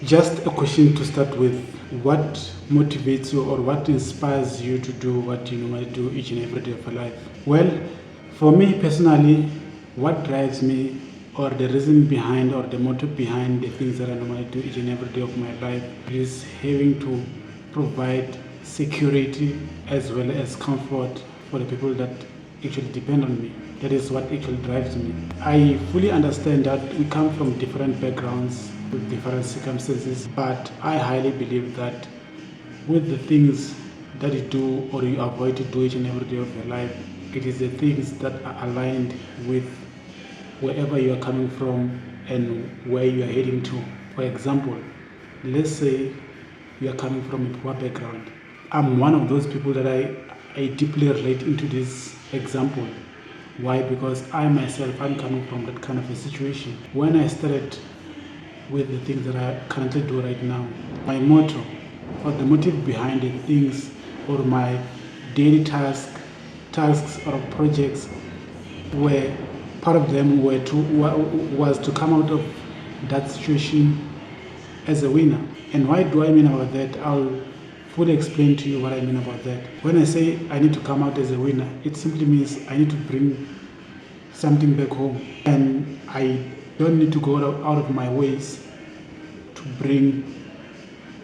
Just a question to start with. What motivates you or what inspires you to do what you normally do each and every day of your life? Well, for me personally, what drives me or the reason behind or the motive behind the things that I normally do each and every day of my life is having to provide security as well as comfort for the people that actually depend on me. That is what actually drives me. I fully understand that we come from different backgrounds with different circumstances, but I highly believe that with the things that you do or you avoid to do each and every day of your life, it is the things that are aligned with wherever you are coming from and where you are heading to. For example, let's say you are coming from a poor background. I'm one of those people that I deeply relate into this example. Why? Because I myself, I'm coming from that kind of a situation. When I started with the things that I currently do right now, my motto or the motive behind the things or my daily tasks or projects were part of them was to come out of that situation as a winner. And why do I mean about that? I'll fully explain to you what I mean about that. When I say I need to come out as a winner, it simply means I need to bring something back home, and I don't need to go out of my ways to bring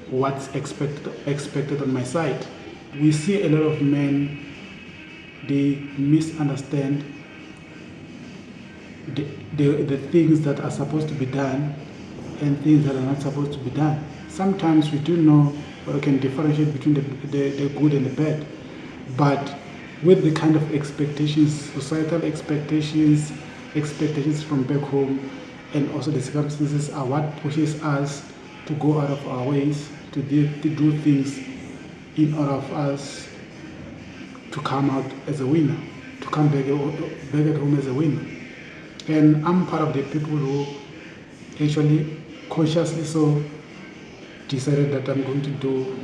what's expected on my side. We see a lot of men, they misunderstand the things that are supposed to be done and things that are not supposed to be done. Sometimes we do know or can differentiate between the good and the bad, but with the kind of expectations, societal expectations from back home, and also the circumstances are what pushes us to go out of our ways to do things in order of us to come out as a winner, to come back at home as a winner. And I'm part of the people who actually consciously so decided that I'm going to do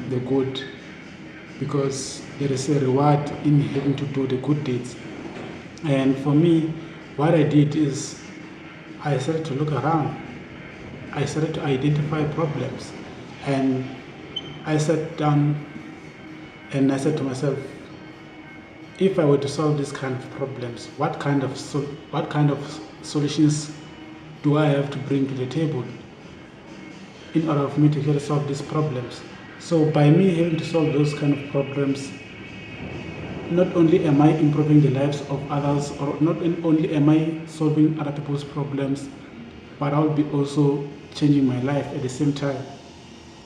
the good because there is a reward in having to do the good deeds. And for me, what I did is I started to look around. I started to identify problems, and I sat down and I said to myself, if I were to solve these kind of problems, what kind of solutions do I have to bring to the table in order for me to really solve these problems? So by me having to solve those kind of problems, not only am I improving the lives of others, or not only am I solving other people's problems, but I'll be also changing my life at the same time.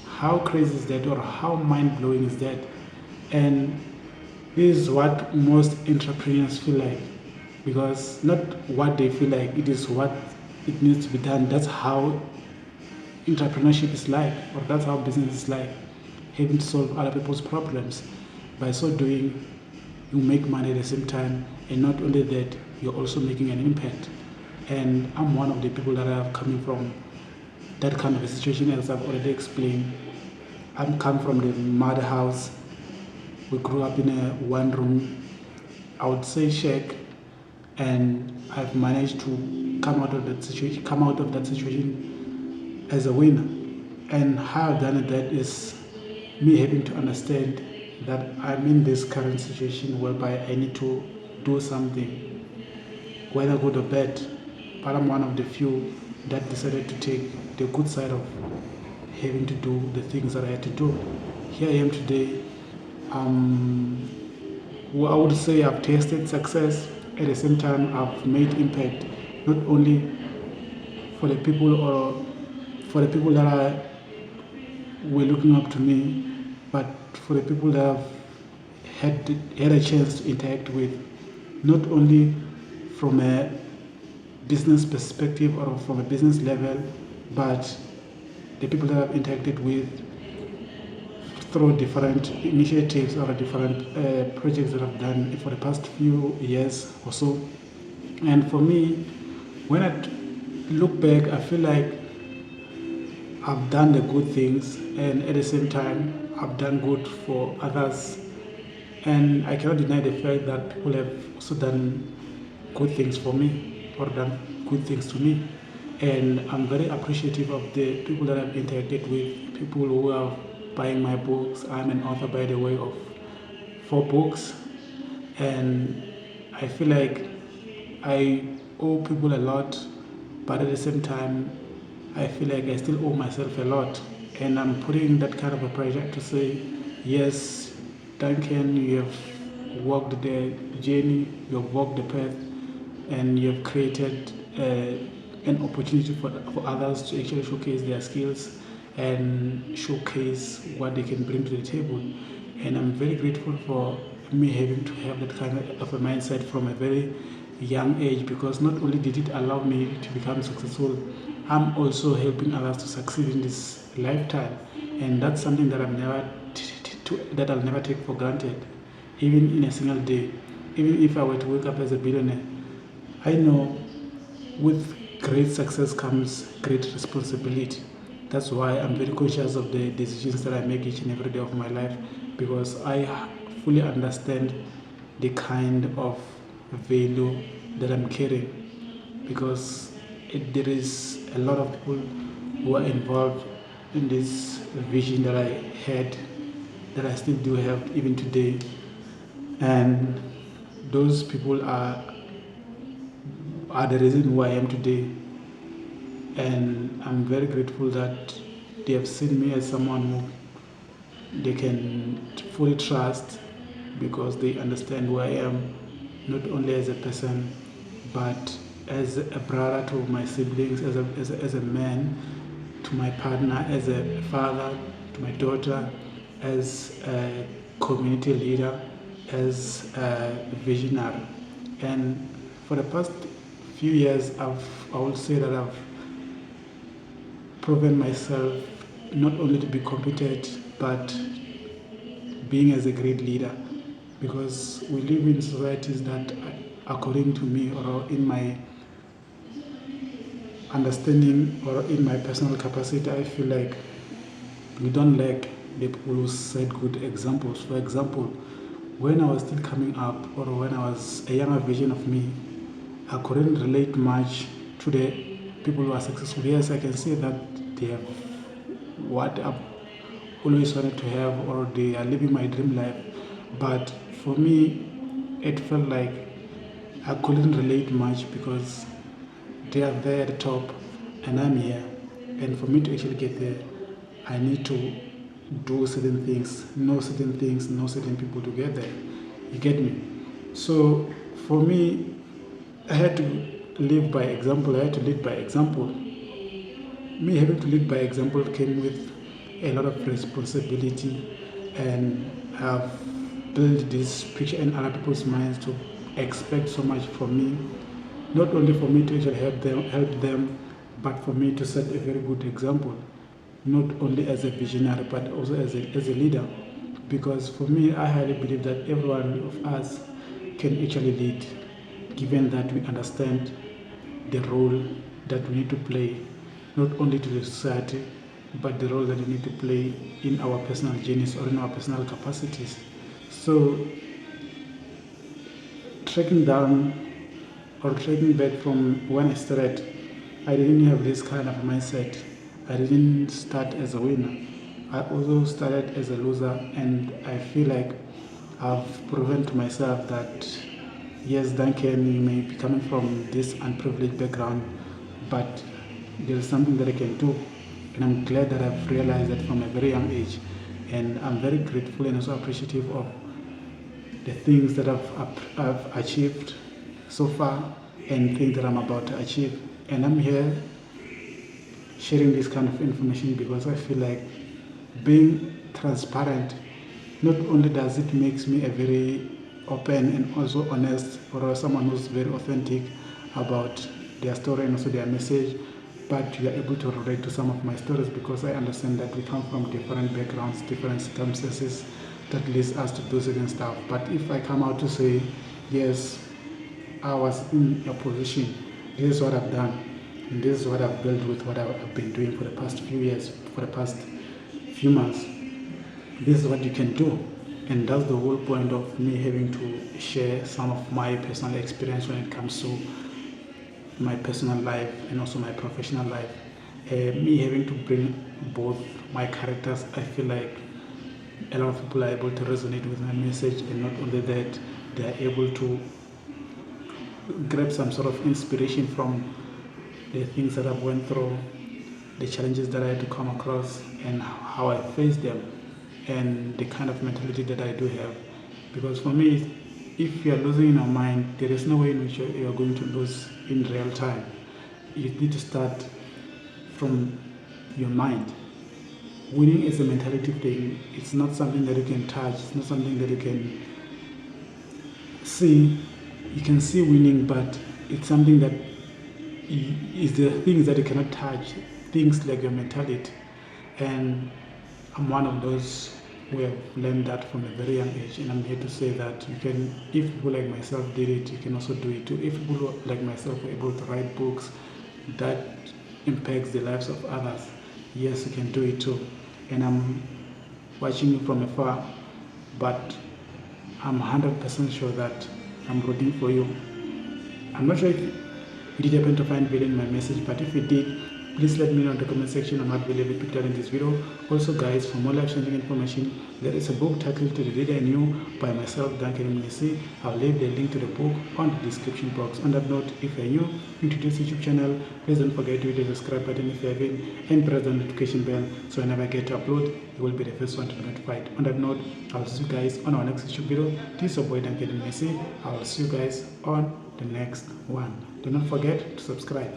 How crazy is that, or how mind-blowing is that? And this is what most entrepreneurs feel like, because not what they feel like, it is what it needs to be done. That's how entrepreneurship is like, or that's how business is like, having to solve other people's problems. By so doing, you make money at the same time, and not only that, you're also making an impact. And I'm one of the people that are coming from that kind of a situation, as I've already explained. I'm come from the mother house. We grew up in a one room, I would say shack, and I've managed to come out of that situation as a winner. And how I've done that is me having to understand that I'm in this current situation whereby I need to do something, whether good or bad. But I'm one of the few that decided to take the good side of having to do the things that I had to do. Here I am today. Well, I would say I've tasted success. At the same time, I've made impact, not only for the people or for the people that were looking up to me, but for the people that I've had a chance to interact with, not only from a business perspective or from a business level, but the people that I've interacted with through different initiatives or different projects that I've done for the past few years or so. And for me, when I look back, I feel like I've done the good things, and at the same time, I've done good for others. And I cannot deny the fact that people have also done good things for me or done good things to me. And I'm very appreciative of the people that I've interacted with, people who are buying my books. I'm an author, by the way, of 4 books, and I feel like I owe people a lot, but at the same time, I feel like I still owe myself a lot. And I'm putting that kind of a pressure to say, yes, Duncan, you have walked the journey, you have walked the path, and you have created an opportunity for others to actually showcase their skills and showcase what they can bring to the table. And I'm very grateful for me having to have that kind of a mindset from a very young age, because not only did it allow me to become successful, I'm also helping others to succeed in this lifetime. And that's something that that I'll never take for granted, even in a single day. Even if I were to wake up as a billionaire, I know with great success comes great responsibility. That's why I'm very conscious of the decisions that I make each and every day of my life, because I fully understand the kind of value that I'm carrying. Because there is a lot of people who are involved in this vision that I had, that I still do have even today, and those people are the reason who I am today. And I'm very grateful that they have seen me as someone who they can fully trust, because they understand who I am, not only as a person, but as a brother to my siblings, as a man to my partner, as a father to my daughter, as a community leader, as a visionary. And for the past few years, I would say that I've proven myself not only to be competent, but being as a great leader, because we live in societies that, according to me, or in my understanding or in my personal capacity, I feel like we don't lack the people who set good examples. For example, when I was still coming up, or when I was a younger version of me, I couldn't relate much to the people who are successful. Yes, I can say that they have what I've always wanted to have, or they are living my dream life. But for me, it felt like I couldn't relate much, because they are there at the top and I'm here. And for me to actually get there, I need to do certain things, know certain people to get there. You get me? So for me, I had to live by example. I had to lead by example. Me having to lead by example came with a lot of responsibility, and I've built this picture in other people's minds to expect so much from me. Not only for me to actually help them, but for me to set a very good example, not only as a visionary, but also as a leader. Because for me, I highly believe that every one of us can actually lead, given that we understand the role that we need to play, not only to the society, but the role that we need to play in our personal journeys or in our personal capacities. So, tracking down or tracking back from when I started, I didn't have this kind of mindset. I didn't start as a winner. I also started as a loser, and I feel like I've proven to myself that yes, Duncan, you may be coming from this unprivileged background, but there's something that I can do. And I'm glad that I've realized that from a very young age. And I'm very grateful and also appreciative of the things that I've achieved so far, and things that I'm about to achieve. And I'm here sharing this kind of information because I feel like being transparent, not only does it makes me a very open and also honest, or someone who's very authentic about their story and also their message, but you are able to relate to some of my stories, because I understand that we come from different backgrounds, different circumstances that leads us to do certain stuff. But if I come out to say, yes, I was in a position, this is what I've done, and this is what I've built with what I've been doing for the past few years, for the past few months, this is what you can do. And that's the whole point of me having to share some of my personal experience when it comes to my personal life and also my professional life. Me having to bring both my characters, I feel like a lot of people are able to resonate with my message, and not only that, they are able to grab some sort of inspiration from the things that I've went through, the challenges that I had to come across, and how I faced them, and the kind of mentality that I do have. Because for me, if you are losing in your mind, there is no way in which you are going to lose in real time. You need to start from your mind. Winning is a mentality thing. It's not something that you can touch. It's not something that you can see. You can see winning, but it's something that is the things that you cannot touch. Things like your mentality. And I'm one of those who have learned that from a very young age, and I'm here to say that you can, if people like myself did it, you can also do it too. If people like myself were able to write books that impacts the lives of others, yes, you can do it too. And I'm watching you from afar, but I'm 100% sure that I'm rooting for you. I'm not sure if you did happen to find value in my message, but if you did, please let me know in the comment section on what value you picked out in this video. Also guys, for more life-changing information, there is a book titled To the Leader in You by myself, Duncan Mnisi. I'll leave the link to the book on the description box. On that note, if you're new into this YouTube channel, please don't forget to hit the subscribe button if you haven't, and press the notification bell so whenever I get to upload, you will be the first one to be notified. On that note, I'll see you guys on our next YouTube video. This is your boy Duncan Mnisi. I'll see you guys on the next one. Do not forget to subscribe.